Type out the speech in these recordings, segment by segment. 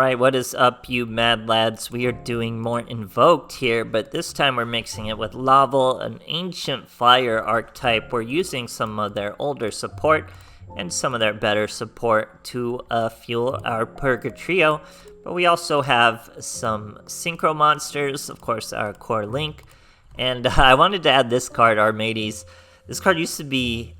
Alright, what is up, you mad lads? We are doing more Invoked here, but this time we're mixing it with Laval, an ancient fire archetype. We're using some of their older support and some of their better support to fuel our Purgatrio. But we also have some synchro monsters, of course our core link. And I wanted to add this card, Armades. This card used to be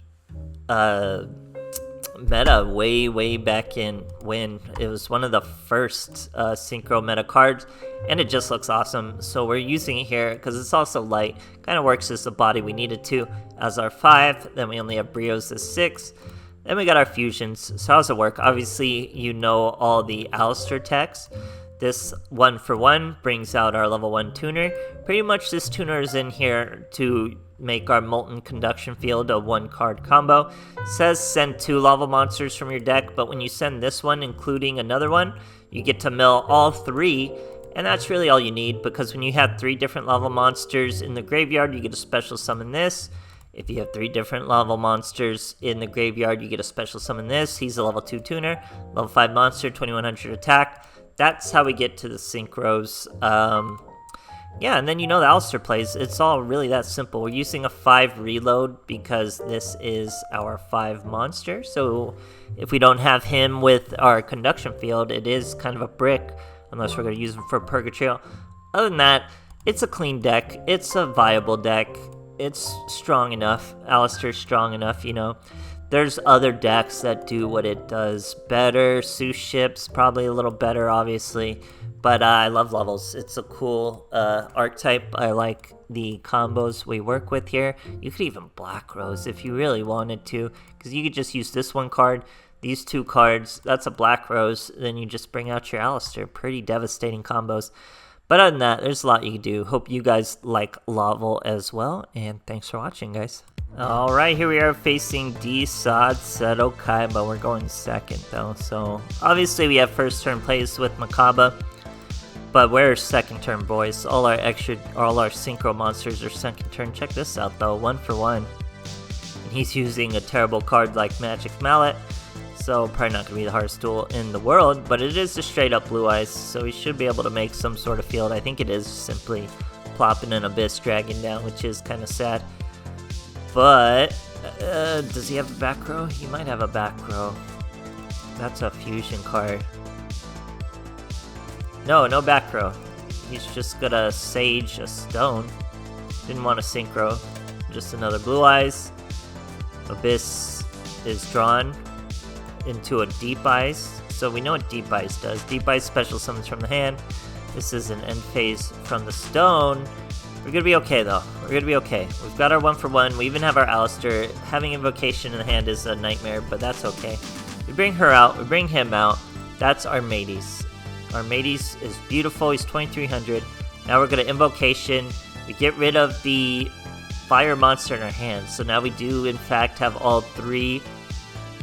meta way back in when it was one of the first synchro meta cards, and it just looks awesome. So we're using it here because it's also light, kind of works as the body we needed to as our 5. Then we only have Brios as 6. Then we got our fusions. So how does it work? Obviously you know all the Aleister techs. This 1-for-1 brings out our level 1 tuner. Pretty much this tuner is in here to make our Molten Conduction Field a 1-card combo. It says send 2 lava monsters from your deck, but when you send this one, including another one, you get to mill all 3, and that's really all you need, because when you have 3 different lava monsters in the graveyard, you get a special summon this. If you have 3 different lava monsters in the graveyard, you get a special summon this. He's a level 2 tuner, level 5 monster, 2100 attack. That's how we get to the synchros. Yeah, and then you know the Aleister plays. It's all really that simple. We're using a 5 reload because this is our 5 monster. So if we don't have him with our conduction field, it is kind of a brick, unless we're going to use him for Purgatrio. Other than that, it's a clean deck. It's a viable deck. It's strong enough. Aleister's strong enough, you know. There's other decks that do what it does better. Sous Ship's probably a little better, obviously. But I love Lavals. It's a cool archetype. I like the combos we work with here. You could even Black Rose if you really wanted to, because you could just use this one card, these 2 cards. That's a Black Rose. Then you just bring out your Aleister. Pretty devastating combos. But other than that, there's a lot you can do. Hope you guys like Laval as well. And thanks for watching, guys. Alright, here we are facing D-Sod, Setto, Kaiba. We're going second, though. So, obviously we have first turn plays with Makaba. But we're second turn, boys. All our synchro monsters are second turn. Check this out, though. 1-for-1. And he's using a terrible card like Magic Mallet. So, probably not going to be the hardest duel in the world. But it is a straight up Blue Eyes. So, he should be able to make some sort of field. I think it is simply plopping an Abyss Dragon down, which is kind of sad. But, does he have a back row? He might have a back row. That's a fusion card. No back row. He's just gonna Sage a stone. Didn't want a synchro. Just another Blue Eyes. Abyss is drawn into a Deep Eyes. So we know what Deep Eyes does. Deep Eyes special summons from the hand. This is an end phase from the stone. We're gonna be okay, though. We're gonna be okay. We've got our 1-for-1. We even have our Aleister. Having Invocation in the hand is a nightmare, but that's okay. We bring her out. We bring him out. That's Armades. Armades is beautiful. He's 2300. Now we're gonna Invocation. We get rid of the fire monster in our hand. So now we do, in fact, have all 3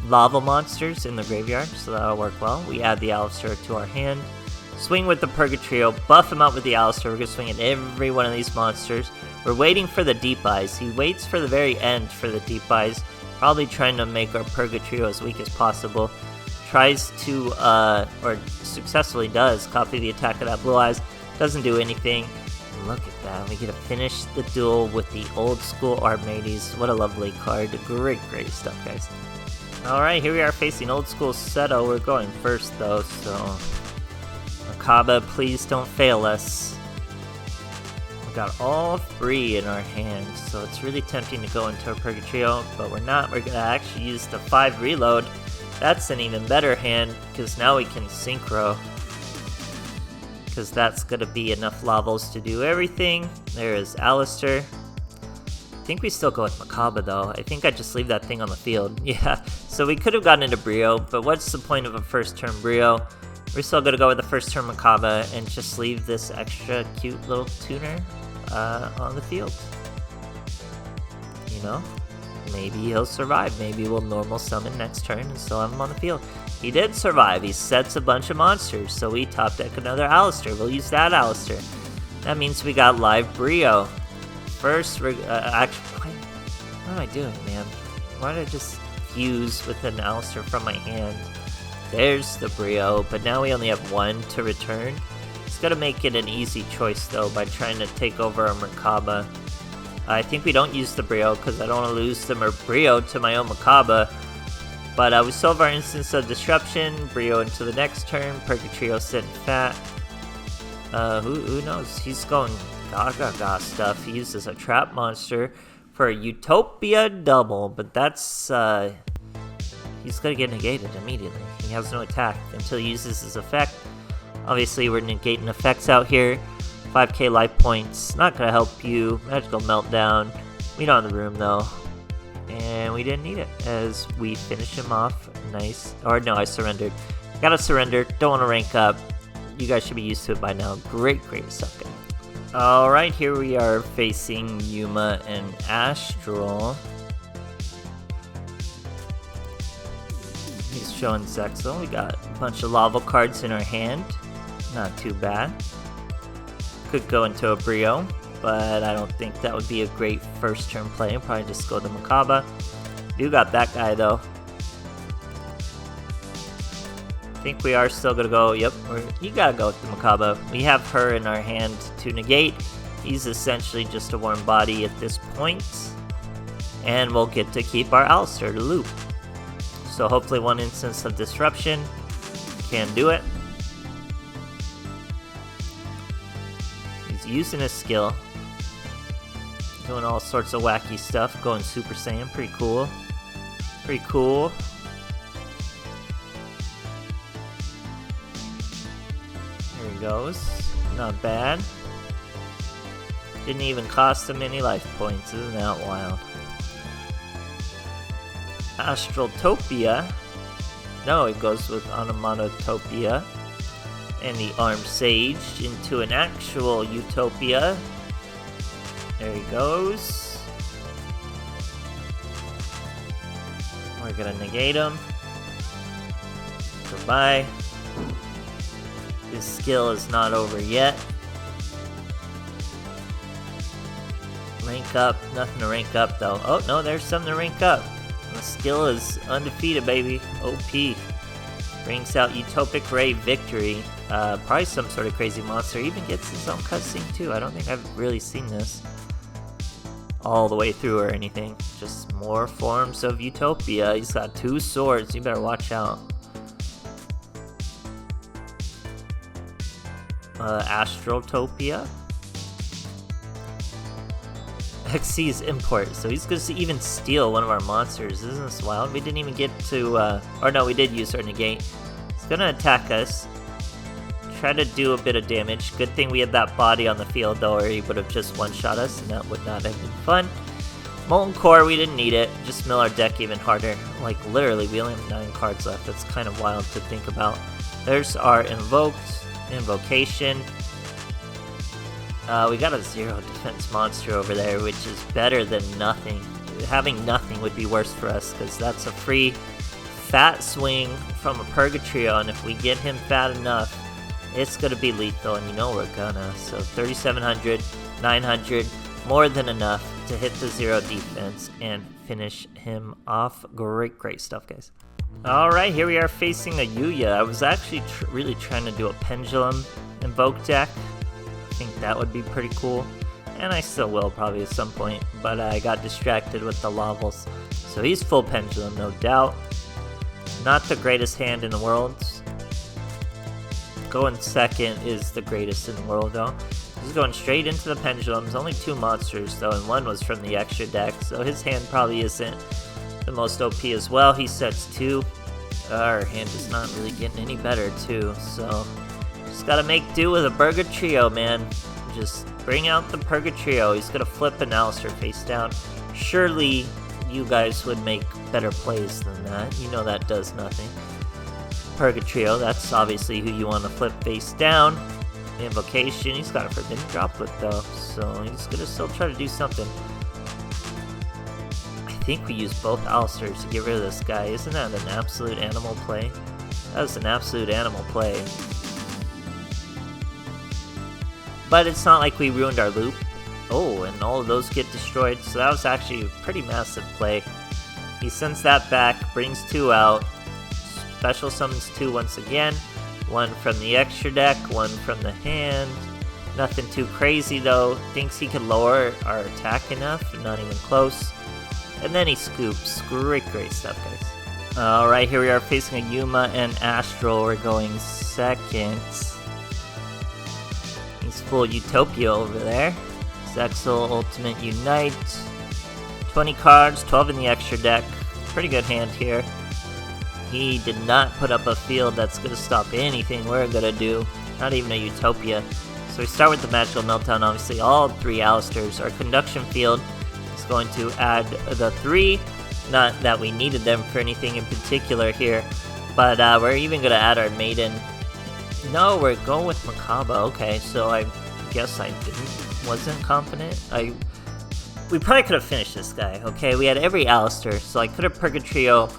lava monsters in the graveyard. So that'll work well. We add the Aleister to our hand. Swing with the Purgatrio, buff him out with the Aleister. We're going to swing at every one of these monsters. We're waiting for the Deep Eyes. He waits for the very end for the Deep Eyes, probably trying to make our Purgatrio as weak as possible. Tries to, or successfully does, copy the attack of that Blue Eyes. Doesn't do anything. Look at that. We get to finish the duel with the old school Armades. What a lovely card. Great stuff, guys. Alright, here we are facing old school Setto. We're going first, though, so Makaba, please don't fail us. We've got all 3 in our hands, so it's really tempting to go into a Purgatrio, but we're not. We're going to actually use the 5 reload. That's an even better hand, because now we can synchro. Because that's going to be enough Lavals to do everything. There is Aleister. I think we still go with Makaba, though. I think I just leave that thing on the field. Yeah, so we could have gotten into Brio, but what's the point of a first turn Brio? We're still going to go with the first turn Makaba and just leave this extra cute little tuner on the field. You know? Maybe he'll survive. Maybe we'll normal summon next turn and still have him on the field. He did survive. He sets a bunch of monsters, so we top deck another Aleister. We'll use that Aleister. That means we got live Brio. First, we're actually... What am I doing, man? Why did I just fuse with an Aleister from my hand? There's the Brio, but now we only have one to return. It's gonna make it an easy choice though by trying to take over our Merkaba. I think we don't use the Brio because I don't want to lose the Brio to my own Merkaba. But we still have our Instance of Disruption, Brio into the next turn, Purgatrio sitting fat. Who knows? He's going Gaga stuff. He uses a trap monster for a Utopia double, but that's he's gonna get negated immediately. He has no attack until he uses his effect. Obviously, we're negating effects out here. 5k life points, not gonna help you. Magical Meltdown. We don't have the room though. And we didn't need it as we finish him off. Nice. Or no, I surrendered. Gotta surrender. Don't want to rank up. You guys should be used to it by now. Great stuff, guys. Alright, here we are facing Yuma and Astral. He's showing Zexel. We got a bunch of Laval cards in our hand. Not too bad. Could go into a Brio, but I don't think that would be a great first turn play. Probably just go to Merkaba. You got that guy though. I think we are still gonna go, yep, you gotta go with the Merkaba. We have her in our hand to negate. He's essentially just a warm body at this point. And we'll get to keep our Aleister to loop. So hopefully one Instance of Disruption can do it. He's using his skill. Doing all sorts of wacky stuff, going Super Saiyan, pretty cool. Pretty cool. There he goes. Not bad. Didn't even cost him any life points, isn't that wild? Astraltopia. No, it goes with Onomatopia. And the Armed Sage into an actual Utopia. There he goes. We're gonna negate him. Goodbye. His skill is not over yet. Rank up. Nothing to rank up though. Oh no, there's something to rank up. The skill is undefeated, baby. OP. Brings out Utopic Ray Victory. Probably some sort of crazy monster. Even gets his own cutscene too. I don't think I've really seen this all the way through or anything. Just more forms of Utopia. He's got 2 swords. You better watch out. Astraltopia. Xyz's import, so he's going to even steal one of our monsters. Isn't this wild? We didn't even get to, or no, we did use our negate. He's going to attack us. Try to do a bit of damage. Good thing we had that body on the field though, or he would have just one-shot us, and that would not have been fun. Molten Core, we didn't need it. Just mill our deck even harder. Like, literally, we only have 9 cards left. That's kind of wild to think about. There's our Invocation. We got a 0 defense monster over there, which is better than nothing. Having nothing would be worse for us, because that's a free fat swing from a Purgatrio, and if we get him fat enough, it's going to be lethal, and you know we're gonna. So 3,700, 900, more than enough to hit the 0 defense and finish him off. Great stuff, guys. Alright, here we are facing a Yuya. I was actually really trying to do a Pendulum Invoke deck. I think that would be pretty cool, and I still will probably at some point, but I got distracted with the Lavals. So he's full Pendulum, no doubt. Not the greatest hand in the world. Going second is the greatest in the world though. He's going straight into the Pendulums. Only 2 monsters though, and one was from the extra deck, so his hand probably isn't the most OP as well. He sets 2. Our hand is not really getting any better too, so just gotta make do with a Purgatrio, man. Just bring out the Purgatrio. He's gonna flip an Aleister face down. Surely you guys would make better plays than that. You know that does nothing. Purgatrio, that's obviously who you want to flip face down. Invocation, he's got a Forbidden Droplet though, so he's gonna still try to do something. I think we use both Aleisters to get rid of this guy. Isn't that an absolute animal play? That was an absolute animal play. But it's not like we ruined our loop. Oh, and all of those get destroyed, so that was actually a pretty massive play. He sends that back, brings 2 out, special summons 2 once again. 1 from the extra deck, 1 from the hand. Nothing too crazy though. Thinks he could lower our attack enough, not even close. And then he scoops. Great stuff, guys. Alright, here we are facing a Yuma and Astral. We're going second. He's full Utopia over there. Zexal, Ultimate Unite. 20 cards, 12 in the extra deck. Pretty good hand here. He did not put up a field that's going to stop anything we're going to do. Not even a Utopia. So we start with the Magical Meltdown, obviously all 3 Aleisters. Our Conduction Field is going to add the 3. Not that we needed them for anything in particular here. But we're even going to add our Maiden. No, we're going with Macabre. Okay, so I guess I wasn't confident. We probably could have finished this guy, okay? We had every Aleister, so I could have Purgatrio.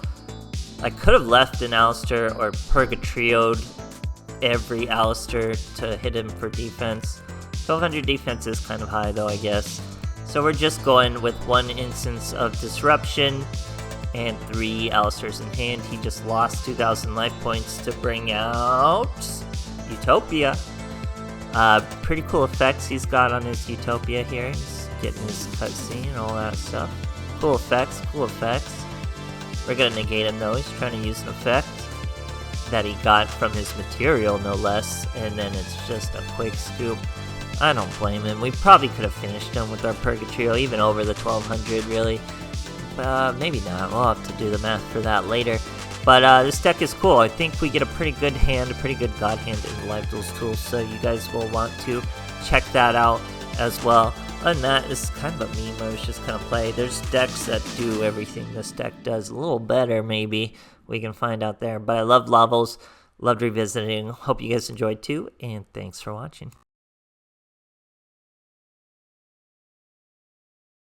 I could have left an Aleister or Purgatrio'd every Aleister to hit him for defense. 1200 defense is kind of high though, I guess. So we're just going with 1 instance of Disruption and 3 Aleisters in hand. He just lost 2000 life points to bring out Utopia. Pretty cool effects he's got on his Utopia here. He's getting his cutscene and all that stuff. Cool effects, cool effects. We're gonna negate him though. He's trying to use an effect that he got from his material, no less, and then it's just a quick scoop. I don't blame him. We probably could have finished him with our Purgatrio, even over the 1200, really. Maybe not. We'll have to do the math for that later. But this deck is cool. I think we get a pretty good hand, a pretty good God hand in the Live Duels tool, so you guys will want to check that out as well. Other than that, it's kind of a meme where it's just kind of play. There's decks that do everything this deck does a little better, maybe. We can find out there. But I love Lavals, loved revisiting. Hope you guys enjoyed too, and thanks for watching.